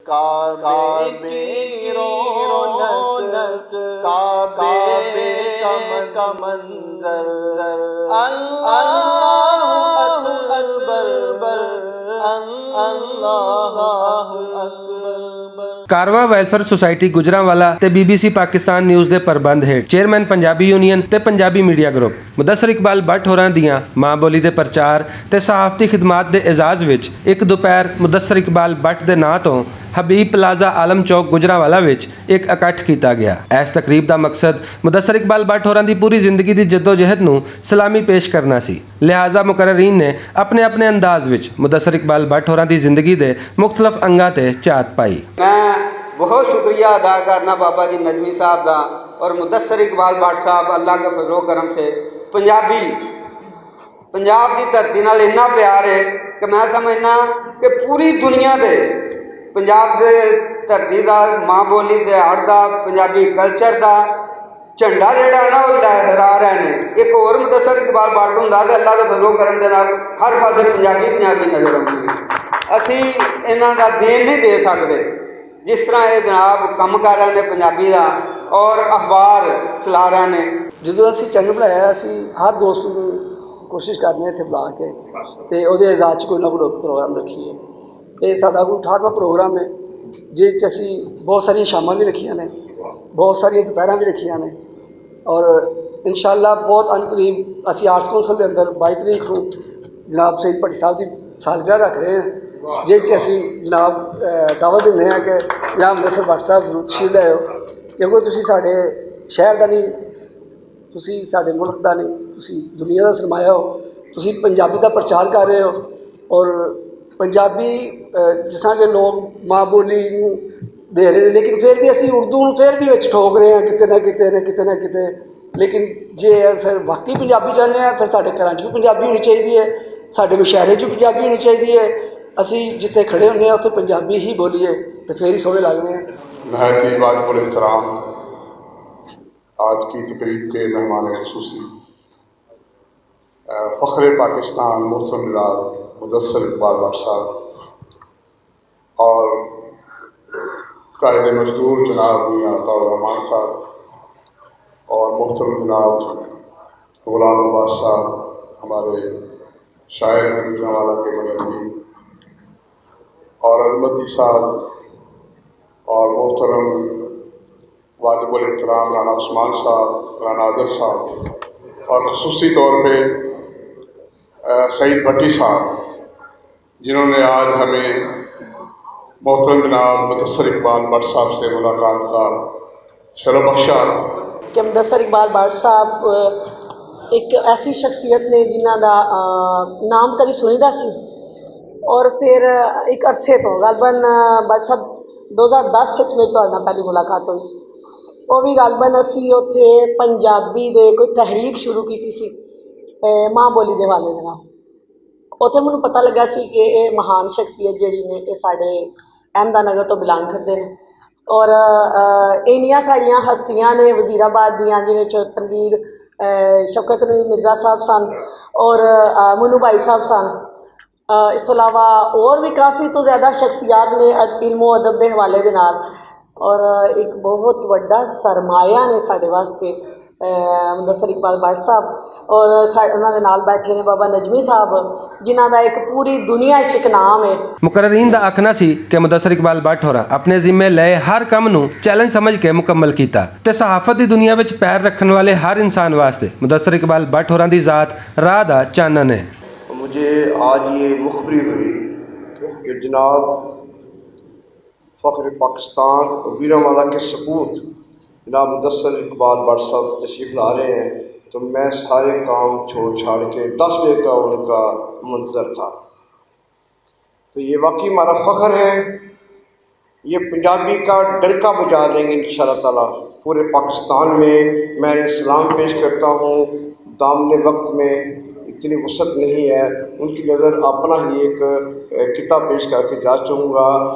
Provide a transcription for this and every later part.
काबे की रौनक, काबे का मंजर, अल्लाहु अकबर, अल्लाहु अकबर। कारवा ਵੈਲਫੇਅਰ ਸੁਸਾਇਟੀ ਗੁਜਰਾਂਵਾਲਾ ਤੇ BBC ਪਾਕਿਸਤਾਨ ਨਿਊਜ਼ ਦੇ ਪ੍ਰਬੰਧ ਹੇਠ ਚੇਅਰਮੈਨ ਪੰਜਾਬੀ ਯੂਨੀਅਨ ਤੇ ਪੰਜਾਬੀ ਮੀਡੀਆ ਗਰੁੱਪ ਮੁਦੱਸਰ ਇਕਬਾਲ ਭੱਟ ਹੋਰਾਂ ਦੀਆਂ ਮਾਂ ਬੋਲੀ ਦੇ ਪ੍ਰਚਾਰ ਤੇ ਸਹਾਫਤੀ ਖਿਦਮਾਤ ਦੇ ਇਜਾਜ਼ ਵਿੱਚ ਇੱਕ ਦੁਪਹਿਰ ਮੁਦੱਸਰ ਇਕਬਾਲ ਭੱਟ ਦੇ ਨਾਂ ਤੋਂ ਹਬੀਬ ਪਲਾਜ਼ਾ ਆਲਮ ਚੌਕ ਗੁਜਰਾਂਵਾਲਾ ਵਿੱਚ ਇੱਕ ਇਕੱਠ ਕੀਤਾ ਗਿਆ। ਇਸ ਤਕਰੀਬ ਦਾ ਮਕਸਦ ਮੁਦੱਸਰ ਇਕਬਾਲ ਭੱਟ ਹੋਰਾਂ ਦੀ ਪੂਰੀ ਜ਼ਿੰਦਗੀ ਦੀ ਜਦੋਜਹਿਦ ਨੂੰ ਸਲਾਮੀ ਪੇਸ਼ ਕਰਨਾ ਸੀ। ਲਿਹਾਜ਼ਾ ਮੁਕਰਰੀਨ ਨੇ ਆਪਣੇ ਆਪਣੇ ਅੰਦਾਜ਼ ਵਿੱਚ ਮੁਦੱਸਰ ਇਕਬਾਲ ਭੱਟ ਹੋਰਾਂ ਦੀ ਜ਼ਿੰਦਗੀ ਦੇ ਮੁxtਲਫ ਅੰਗਾਂ ਤੇ ਝਾਤ ਪਾਈ। बहुत शुक्रिया अदा करना बाबा जी नजमी साहब का और मुदस्सर इकबाल भट्ट साहब अल्लाह के फजलो करम से पंजाब की धरती नाल इन्ना प्यार है कि मैं समझना कि पूरी दुनिया दे पंजाब के धरती का माँ बोली दिहाड़ का पंजाबी कल्चर का झंडा जिहड़ा ना वो लहरा रहे हैं। एक होर मुदस्सर इकबाल भट्ट हुंदा ते अल्लाह के फजलो करम दे नाल हर पासे पंजाबी नज़र आउंदी है। असी इन्हां दा देन नहीं दे सकते जिस तरह ये जनाब काम कर रहे हैं पंजाबी का और अखबार चला रहे हैं। ਜਦੋਂ ਅਸੀਂ ਚੈਨਲ ਬਣਾਇਆ ਅਸੀਂ ਹਰ ਦੋਸਤ ਨੂੰ ਕੋਸ਼ਿਸ਼ ਕਰਦੇ ਹਾਂ ਇੱਥੇ ਬੁਲਾ ਕੇ ਤੇ ਉਹਦੇ ਇਜਾਜ਼ਤ 'ਚ ਕੋਈ ਨਾ ਕੋਈ ਪ੍ਰੋਗਰਾਮ ਰੱਖੀਏ। ਇਹ ਸਾਡਾ ਕੋਈ 18ਵਾਂ ਪ੍ਰੋਗਰਾਮ ਹੈ ਜਿਸ 'ਚ ਅਸੀਂ ਬਹੁਤ ਸਾਰੀਆਂ ਸ਼ਾਮਾਂ ਵੀ ਰੱਖੀਆਂ ਨੇ, ਬਹੁਤ ਸਾਰੀਆਂ ਦੁਪਹਿਰਾਂ ਵੀ ਰੱਖੀਆਂ ਨੇ ਔਰ ਇਨਸ਼ਾਅੱਲਾ ਬਹੁਤ ਅਨਕਰੀਬ ਅਸੀਂ ਆਰਟਸ ਕੌਂਸਲ ਦੇ ਅੰਦਰ 22 ਤਰੀਕ ਨੂੰ ਜਨਾਬ ਸਈਦ ਭੱਟੀ ਸਾਹਿਬ ਦੀ ਸਾਲਗਿਰਹ ਰੱਖ ਰਹੇ ਹਾਂ ਜਿਸ 'ਚ ਅਸੀਂ ਜਨਾਬ ਦਾਅਵਤ ਦਿੰਦੇ ਹਾਂ ਕਿ ਜਨਾਬ ਮੁਦੱਸਰ ਭੱਟ ਸਾਹਿਬ ਜ਼ਰੂਰ ਤਸ਼ਰੀਫ ਲਿਆਇਓ ਕਿਉਂਕਿ ਤੁਸੀਂ ਸਾਡੇ ਸ਼ਹਿਰ ਦਾ ਨਹੀਂ, ਤੁਸੀਂ ਸਾਡੇ ਮੁਲਕ ਦਾ ਨਹੀਂ, ਤੁਸੀਂ ਦੁਨੀਆ ਦਾ ਸਰਮਾਇਆ ਹੋ। ਤੁਸੀਂ ਪੰਜਾਬੀ ਦਾ ਪ੍ਰਚਾਰ ਕਰ ਰਹੇ ਹੋ ਔਰ ਪੰਜਾਬੀ ਜਿਸ ਤਰ੍ਹਾਂ ਕਿ ਲੋਕ ਮਾਂ ਬੋਲੀ ਨੂੰ ਦੇ ਰਹੇ ਨੇ ਲੇਕਿਨ ਫਿਰ ਵੀ ਅਸੀਂ ਉਰਦੂ ਨੂੰ ਫਿਰ ਵੀ ਵਿੱਚ ਠੋਕ ਰਹੇ ਹਾਂ ਕਿਤੇ ਨਾ ਕਿਤੇ। ਲੇਕਿਨ ਜੇ ਅਸਰ ਵਾਕਈ ਪੰਜਾਬੀ ਚਾਹੁੰਦੇ ਹਾਂ ਫਿਰ ਸਾਡੇ ਘਰਾਂ 'ਚ ਵੀ ਪੰਜਾਬੀ ਹੋਣੀ ਚਾਹੀਦੀ ਹੈ, ਸਾਡੇ ਮੁਸ਼ਾਇਰੇ 'ਚ ਵੀ ਪੰਜਾਬੀ ਹੋਣੀ ਚਾਹੀਦੀ ਹੈ। ਅਸੀਂ ਜਿੱਥੇ ਖੜੇ ਹੁੰਦੇ ਹਾਂ ਉੱਥੇ ਪੰਜਾਬੀ ਹੀ ਬੋਲੀਏ तो फिर ही सोने लगने हैं। नहायत ही वाजिबुल एहतराम आज की तकरीब के मेहमान खुसूसी फ़ख्र पाकिस्तान मोहतरम जनाब मुदस्सर इकबाल भट्ट साहब और कायद मजदूर जनाब मियां अताउर रहमान साहब और मोहतरम जनाब गुलाम अब्बास साहब हमारे शायर गुजरांवाला के बड़े और अजमती साहब और मोहतरम वाजिबुल एहतराम राना उस्मान साहब, राना आदर साहब और ख़ुसूसी तौर पे सईद भट्टी साहब जिन्होंने आज हमें मोहतरम जनाब मुदस्सर इकबाल भट्ट साहब से मुलाकात का शरफ बख्शा। कि मुदस्सर इकबाल भट्ट साहब एक ऐसी शख्सियत ने जिन्हों का नाम कभी सुनीदा सी और फिर एक अरसे तो गलबन भट्ट साहब 2010 मेरी तुहाडे पहली मुलाकात हुई सी। वो भी गलबन असी उत्थे पंजाबी दे कोई तहरीक शुरू की सी माँ बोली के हवाले नाल। उत्थे मैनूं पता लगा सी कि ये महान शख्सियत जिहड़ी ने ये साडे अहमदानगर तो बिलोंग करते हैं और इन्नियां साड़ियां हस्तियां ने वजीराबाद दियां जिन्हें च तनवीर शौकत नवीर मिर्ज़ा साहब सन और मुनू भाई साहब सन। इस तो अलावा और भी काफ़ी तो ज़्यादा शख्सियात ने इल्मो अदब के हवाले दे नाल और एक बहुत वड्डा सरमाया ने साढ़े वास्ते मुदस्सर इकबाल भट्ट साहब और उन्होंने नाल बैठे ने बाबा नजमी साहब जिन्हों का एक पूरी दुनिया च एक नाम है। मुकर्रीन का आखना सी कि मुदस्सर इकबाल भट्ट होरा अपने जिम्मे लए हर काम नूं चैलेंज समझ के मुकम्मल कीता ते सहाफत की दुनिया विच पैर रखने वाले हर इंसान वास्ते मुदस्सर इकबाल भट्ट होरां दी ज़ात राह दा चानन है। मुझे आज ये मुखबरी हुई कि जनाब फ़ख्र पाकिस्तान और गुजरांवाला के सपूत जनाब मुदस्सर इकबाल भट्ट साहब तशरीफ़ ला रहे हैं तो मैं सारे काम छोड़ छाड़ के 10 बजे का उनका मंतज़र था। तो ये वाकई हमारा फ़ख्र है, ये पंजाबी का डंका बजा देंगे इंशाअल्लाह ताला पूरे पाकिस्तान में। मैं सलाम पेश करता हूँ, दामने वक्त में इतनी वसत नहीं है, उनकी नज़र अपना ही एक किताब पेश करके जा चाहूँगा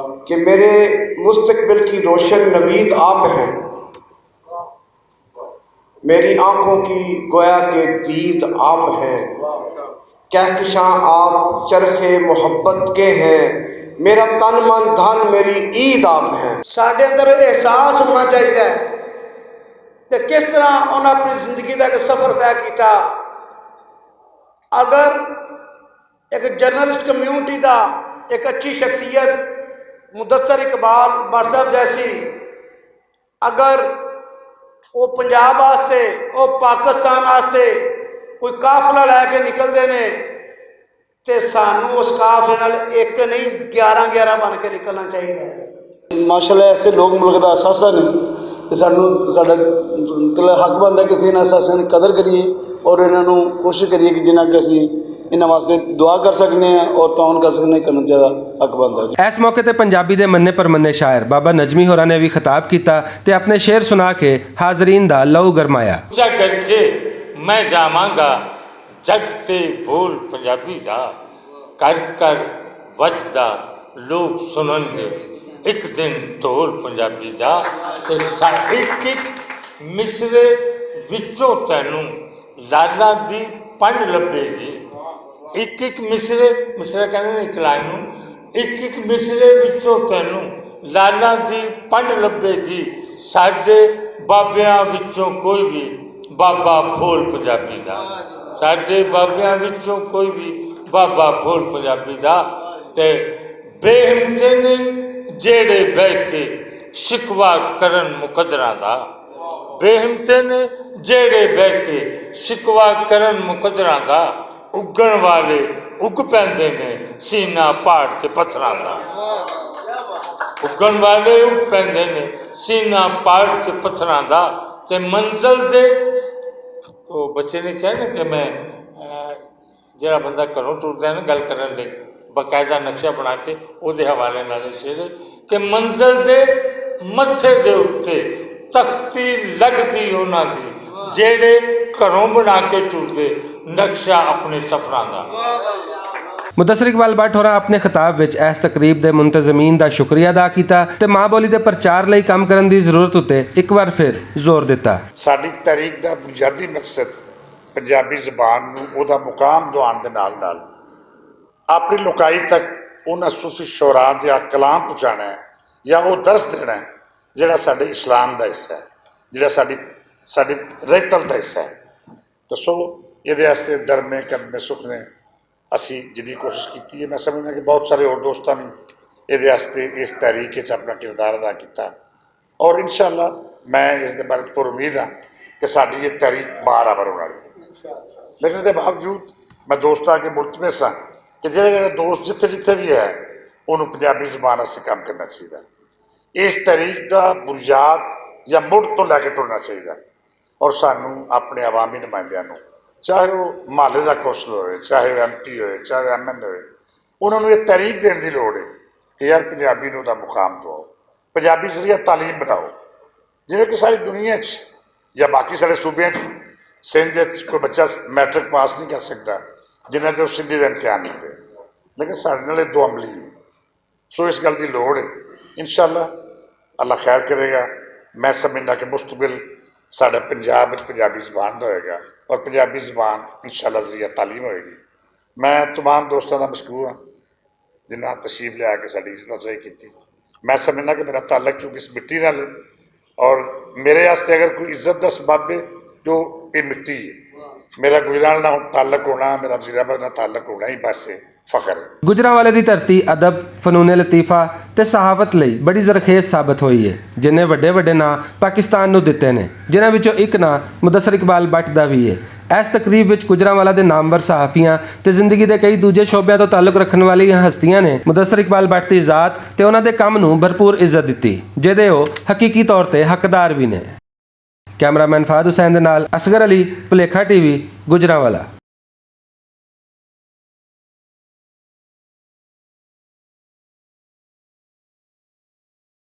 कि मेरे मुस्तकबिल की रोशन नवीद आप हैं, मेरी आँखों की गोया के दीद आप हैं, कहकशां आप चरखे मोहब्बत के हैं, ਮੇਰਾ ਤਨ ਮਨ ਧਨ ਮੇਰੀ ਈਦ ਆਪ ਹੈ। ਸਾਡੇ ਅੰਦਰ ਅਹਿਸਾਸ ਹੋਣਾ ਚਾਹੀਦਾ ਹੈ ਕਿ ਕਿਸ ਤਰ੍ਹਾਂ ਉਹਨਾਂ ਆਪਣੀ ਜ਼ਿੰਦਗੀ ਦਾ ਇੱਕ ਸਫ਼ਰ ਤੈਅ ਕੀਤਾ। ਅਗਰ ਇੱਕ ਜਰਨਲਿਸਟ ਕਮਿਊਨਿਟੀ ਦਾ ਇੱਕ ਅੱਛੀ ਸ਼ਖਸੀਅਤ ਮੁਦੱਸਰ ਇਕਬਾਲ ਭੱਟ ਸਾਹਿਬ ਜੈਸੀ ਅਗਰ ਉਹ ਪੰਜਾਬ ਵਾਸਤੇ ਉਹ ਪਾਕਿਸਤਾਨ ਵਾਸਤੇ ਕੋਈ ਕਾਫਲਾ ਲੈ ਕੇ ਨਿਕਲਦੇ ਨੇ ਤੇ ਸਾਨੂੰ ਉਸ ਕਾਫਲੇ ਨਾਲ ਇੱਕ ਨਹੀਂ 11 ਬਣ ਕੇ ਨਿਕਲਣਾ ਚਾਹੀਦਾ ਹੈ। ਮਾਸ਼ਾਅੱਲਾ ਐਸੇ ਲੋਕ ਮੁਲਕ ਦਾ ਅਸਾਸਾ ਨੇ ਤੇ ਸਾਨੂੰ ਸਾਡਾ ਹੱਕ ਬਣਦਾ ਕਿਸੇ ਇਹਨਾਂ ਅਸਾਸਿਆਂ ਦੀ ਕਦਰ ਕਰੀਏ ਔਰ ਇਹਨਾਂ ਨੂੰ ਕੋਸ਼ਿਸ਼ ਕਰੀਏ ਕਿ ਜਿੰਨਾ ਕਿ ਅਸੀਂ ਇਹਨਾਂ ਵਾਸਤੇ ਦੁਆ ਕਰ ਸਕਨੇ ਹਾਂ ਔਰ ਤਾਉਨ ਕਰ ਸਕਨੇ ਕਰਨ ਜ਼ਿਆਦਾ ਹੱਕ ਬਣਦਾ। ਇਸ ਮੌਕੇ ਤੇ ਪੰਜਾਬੀ ਦੇ ਮੰਨੇ ਪਰਮੰਨੇ ਸ਼ਾਇਰ ਬਾਬਾ ਨਜਮੀ ਹੋਰਾਂ ਨੇ ਵੀ ਖਿਤਾਬ ਕੀਤਾ ਤੇ ਆਪਣੇ ਸ਼ੇਰ ਸੁਣਾ ਕੇ ਹਾਜ਼ਰੀਨ ਦਾ ਲਹੂ ਗਰਮਾਇਆ। ਉੱਚਾ ਕਰਕੇ ਮੈਂ ਜਾਵਾਂਗਾ ਜਗ ਤੇ ਬੋਲ ਪੰਜਾਬੀ ਦਾ, ਕਰ ਕਰ ਵੱਜਦਾ ਲੋਕ ਸੁਣਨਗੇ ਇੱਕ ਦਿਨ ਢੋਲ ਪੰਜਾਬੀ ਦਾ। ਤੇ ਇੱਕ ਇੱਕ ਮਿਸਰੇ ਵਿੱਚੋਂ ਤੈਨੂੰ ਲਾਲਾਂ ਦੀ ਪੰਡ ਲੱਭੇਗੀ। ਇੱਕ ਇੱਕ ਮਿਸਰੇ ਕਹਿੰਦੇ ਨੇ ਇੱਕ ਲਾਈਨ ਨੂੰ, ਇੱਕ ਇੱਕ ਮਿਸਰੇ ਵਿੱਚੋਂ ਤੈਨੂੰ ਲਾਲਾਂ ਦੀ ਪੰਡ ਲੱਭੇਗੀ। ਸਾਡੇ ਬਾਬਿਆਂ ਵਿੱਚੋਂ ਕੋਈ ਵੀ ਬਾਬਾ ਫੋਲ ਪੰਜਾਬੀ ਦਾ, ਸਾਡੇ ਬਾਬਿਆਂ ਵਿੱਚੋਂ ਕੋਈ ਵੀ ਬਾਬਾ ਫੋਲ ਪੰਜਾਬੀ ਦਾ। ਤੇ ਬੇਹਿੰਮਤੇ ਨੇ ਜਿਹੜੇ ਬਹਿ ਕੇ ਸ਼ਿਕਵਾ ਕਰਨ ਮੁਕੱਦਰਾਂ ਦਾ, ਬੇਹਿੰਮਤੇ ਨੇ ਜਿਹੜੇ ਬਹਿ ਕੇ ਸ਼ਿਕਵਾ ਕਰਨ ਮੁਕੱਦਰਾਂ ਦਾ। ਉੱਗਣ ਵਾਲੇ ਉੱਗ ਪੈਂਦੇ ਨੇ ਸੀਨਾ ਪਾੜ ਕੇ ਪੱਥਰਾਂ ਦਾ, ਉੱਗਣ ਵਾਲੇ ਉੱਗ ਪੈਂਦੇ ਨੇ ਸੀਨਾ ਪਾੜ ਕੇ ਪੱਥਰਾਂ ਦਾ। ਤੇ ਮੰਜ਼ਲ ਦੇ ਉਹ ਬੱਚੇ ਨੇ ਕਿਹਾ ਨਾ ਕਿ ਮੈਂ ਜਿਹੜਾ ਬੰਦਾ ਘਰੋਂ ਟੁਰਦਾ ਨਾ ਗੱਲ ਕਰਨ ਲਈ ਬਾਕਾਇਦਾ ਨਕਸ਼ਾ ਬਣਾ ਕੇ ਉਹਦੇ ਹਵਾਲੇ ਨਾਲ ਸ਼ੇਰ ਕਿ ਮੰਜ਼ਲ ਦੇ ਮੱਥੇ ਦੇ ਉੱਤੇ ਤਖਤੀ ਲੱਗਦੀ ਉਹਨਾਂ ਦੀ ਜਿਹੜੇ ਘਰੋਂ ਬਣਾ ਕੇ ਟੁਰਦੇ ਨਕਸ਼ਾ ਆਪਣੇ ਸਫ਼ਰਾਂ ਦਾ। ਮੁਦੱਸਰ ਇਕਬਾਲ ਭੱਟ ਹੋਰਾਂ ਆਪਣੇ ਖਿਤਾਬ ਵਿੱਚ ਇਸ ਤਕਰੀਬ ਦੇ ਮੁੰਤਜ਼ਮੀਨ ਦਾ ਸ਼ੁਕਰੀਆ ਅਦਾ ਕੀਤਾ ਤੇ ਮਾਂ ਬੋਲੀ ਦੇ ਪ੍ਰਚਾਰ ਲਈ ਕੰਮ ਕਰਨ ਦੀ ਜ਼ਰੂਰਤ ਉੱਤੇ ਇੱਕ ਵਾਰ ਫਿਰ ਜ਼ੋਰ ਦਿੱਤਾ। ਸਾਡੀ ਤਹਿਰੀਕ ਦਾ ਬੁਨਿਆਦੀ ਮਕਸਦ ਪੰਜਾਬੀ ਜ਼ਬਾਨ ਨੂੰ ਉਹਦਾ ਮੁਕਾਮ ਦਿਵਾਉਣ ਦੇ ਨਾਲ ਨਾਲ ਆਪਣੀ ਲੋਕਾਈ ਤੱਕ ਉਹਨਾਂ ਸੂਫੀ ਸ਼ੋਰਾ ਦੇ ਕਲਾਮ ਪਹੁੰਚਾਉਣਾ ਹੈ ਜਾਂ ਉਹ ਦਰਸ ਦੇਣਾ ਹੈ ਜਿਹੜਾ ਸਾਡੇ ਇਸਲਾਮ ਦਾ ਹਿੱਸਾ ਹੈ, ਜਿਹੜਾ ਸਾਡੀ ਰਹਿਤਲ ਦਾ ਹਿੱਸਾ ਹੈ। ਦੱਸੋ ਇਹਦੇ ਵਾਸਤੇ ਦਰਮੇ ਕਦਮੇ ਸੁਖ ਨੇ ਅਸੀਂ ਜਿੰਨੀ ਕੋਸ਼ਿਸ਼ ਕੀਤੀ ਹੈ, ਮੈਂ ਸਮਝਦਾ ਕਿ ਬਹੁਤ ਸਾਰੇ ਹੋਰ ਦੋਸਤਾਂ ਨੇ ਇਹਦੇ ਵਾਸਤੇ ਇਸ ਤਹਿਰੀਕ ਵਿੱਚ ਆਪਣਾ ਕਿਰਦਾਰ ਅਦਾ ਕੀਤਾ ਔਰ ਇਨਸ਼ਾ ਅੱਲਾ ਮੈਂ ਇਸ ਦੇ ਬਾਰੇ ਪੁਰ ਉਮੀਦ ਹਾਂ ਕਿ ਸਾਡੀ ਇਹ ਤਹਿਰੀਕ ਬਾਰ-ਬਾਰ ਹੋਣ ਵਾਲੀ ਹੈ। ਲੇਕਿਨ ਇਹਦੇ ਬਾਵਜੂਦ ਮੈਂ ਦੋਸਤਾਂ ਅੱਗੇ ਮੁਲਤਮਸ ਹਾਂ ਕਿ ਜਿਹੜੇ ਦੋਸਤ ਜਿੱਥੇ ਵੀ ਹੈ ਉਹਨੂੰ ਪੰਜਾਬੀ ਜ਼ਬਾਨ ਵਾਸਤੇ ਕੰਮ ਕਰਨਾ ਚਾਹੀਦਾ। ਇਸ ਤਹਿਰੀਕ ਦਾ ਬੁਨਿਆਦ ਜਾਂ ਮੁੱਢ ਤੋਂ ਲੈ ਕੇ ਟੁਰਨਾ ਚਾਹੀਦਾ ਔਰ ਸਾਨੂੰ ਆਪਣੇ ਆਵਾਮੀ ਨੁਮਾਇੰਦਿਆਂ ਨੂੰ ਚਾਹੇ ਉਹ ਮਹੱਲੇ ਦਾ ਕੌਂਸਲਰ ਹੋਵੇ, ਚਾਹੇ ਉਹ MP ਹੋਵੇ, ਚਾਹੇ MN ਹੋਵੇ, ਉਹਨਾਂ ਨੂੰ ਇਹ ਤਹਿਰੀਕ ਦੇਣ ਦੀ ਲੋੜ ਹੈ ਕਿ ਯਾਰ ਪੰਜਾਬੀ ਨੂੰ ਉਹਦਾ ਮੁਕਾਮ ਦਿਵਾਓ, ਪੰਜਾਬੀ ਜ਼ਰੀਆ ਤਾਲੀਮ ਬਣਾਓ। ਜਿਵੇਂ ਕਿ ਸਾਰੀ ਦੁਨੀਆ 'ਚ ਜਾਂ ਬਾਕੀ ਸਾਡੇ ਸੂਬਿਆਂ 'ਚ ਸਿੰਧ ਦੇ ਕੋਈ ਬੱਚਾ ਮੈਟ੍ਰਿਕ ਪਾਸ ਨਹੀਂ ਕਰ ਸਕਦਾ ਜਿਨ੍ਹਾਂ 'ਚ ਉਹ ਸਿੰਧੀ ਦਾ ਇਮਤਿਹਾਨ ਨਹੀਂ ਦੇ, ਲੇਕਿਨ ਸਾਡੇ ਨਾਲ ਇਹ ਦੋ ਅਮਲੀ ਹੈ। ਸੋ ਇਸ ਗੱਲ ਦੀ ਲੋੜ ਹੈ। ਇਨਸ਼ਾ ਅੱਲਾ ਖੈਰ ਕਰੇਗਾ। ਮੈਂ ਸਮਝਦਾ ਕਿ ਮੁਸਤਕਬਲ ਸਾਡੇ ਪੰਜਾਬ ਵਿੱਚ ਪੰਜਾਬੀ ਜ਼ਬਾਨ ਦਾ ਹੋਏਗਾ ਔਰ ਪੰਜਾਬੀ ਜ਼ਬਾਨ ਇਨਸ਼ਾ ਅੱਲਾ ਜ਼ਰੀਆ ਤਾਲੀਮ ਹੋਏਗੀ। ਮੈਂ तमाम ਦੋਸਤਾਂ ਦਾ ਮਸ਼ਕੂਰ ਹਾਂ ਜਿਨ੍ਹਾਂ ਤਸ਼ਰੀਫ ਲਿਆ ਕੇ ਸਾਡੀ ਇੱਜ਼ਤ ਅਫਜ਼ਾਈ ਕੀਤੀ। ਮੈਂ ਸਮਝਦਾ ਕਿ ਮੇਰਾ ਤਾਲੁਕ ਚੂँकि ਇਸ ਮਿੱਟੀ ਨਾਲ ਔਰ ਮੇਰੇ ਵਾਸਤੇ ਅਗਰ ਕੋਈ ਇੱਜ਼ਤ ਦਾ ਸਬਬ ਹੈ ਜੋ ਇਹ ਮਿੱਟੀ ਹੈ। ਮੇਰਾ ਗੁਜਰਾਂਵਾਲੇ ਨਾਲ ਤਾਲੁਕ ਹੋਣਾ, ਮੇਰਾ ਵਜ਼ੀਰਾਬਾਦ ਨਾਲ ਤਾਲੁਕ ਹੋਣਾ ਹੀ ਬਸ ਫਖਰ ਹੈ। ਗੁਜਰਾਂਵਾਲੇ ਦੀ ਧਰਤੀ ਅਦਬ, ਫਨੂਨ ਲਤੀਫਾ ਤੇ ਸਹਾਵਤ ਲਈ ਬੜੀ ਜ਼ਰਖੇਜ਼ ਸਾਬਤ ਹੋਈ ਹੈ, ਜਿਨੇ ਵੱਡੇ ਨਾਂ ਪਾਕਿਸਤਾਨ ਨੂੰ ਦਿੱਤੇ ਨੇ, ਜਿਨ੍ਹਾਂ ਵਿੱਚੋਂ ਇੱਕ ਨਾਂ ਮੁਦੱਸਰ ਇਕਬਾਲ ਭੱਟ ਦਾ ਵੀ ਹੈ। ਇਸ ਤਕਰੀਬ ਵਿੱਚ ਗੁਜਰਾਂਵਾਲਾ ਦੇ ਨਾਮਵਰ ਸਹਾਫੀਆਂ ਤੇ ਜ਼ਿੰਦਗੀ ਦੇ ਕਈ ਦੂਜੇ ਸ਼ੋਬਿਆਂ ਤੋਂ ਤਾਲੁਕ ਰੱਖਣ ਵਾਲੀਆਂ ਹਸਤੀਆਂ ਨੇ ਮੁਦੱਸਰ ਇਕਬਾਲ ਭੱਟ ਦੀ ਜ਼ਾਤ ਤੇ ਉਹਨਾਂ ਦੇ ਕੰਮ ਨੂੰ ਭਰਪੂਰ ਇੱਜ਼ਤ ਦਿੱਤੀ, ਜਿਹਦੇ ਉਹ ਹਕੀਕੀ ਤੌਰ ਤੇ ਹੱਕਦਾਰ ਵੀ ਨੇ। ਕੈਮਰਾਮੈਨ ਫਾਦ ਹੁਸੈਨ ਦੇ ਨਾਲ ਅਸਗਰ ਅਲੀ, ਭੁਲੇਖਾ TV, ਗੁਜਰਾਂਵਾਲਾ।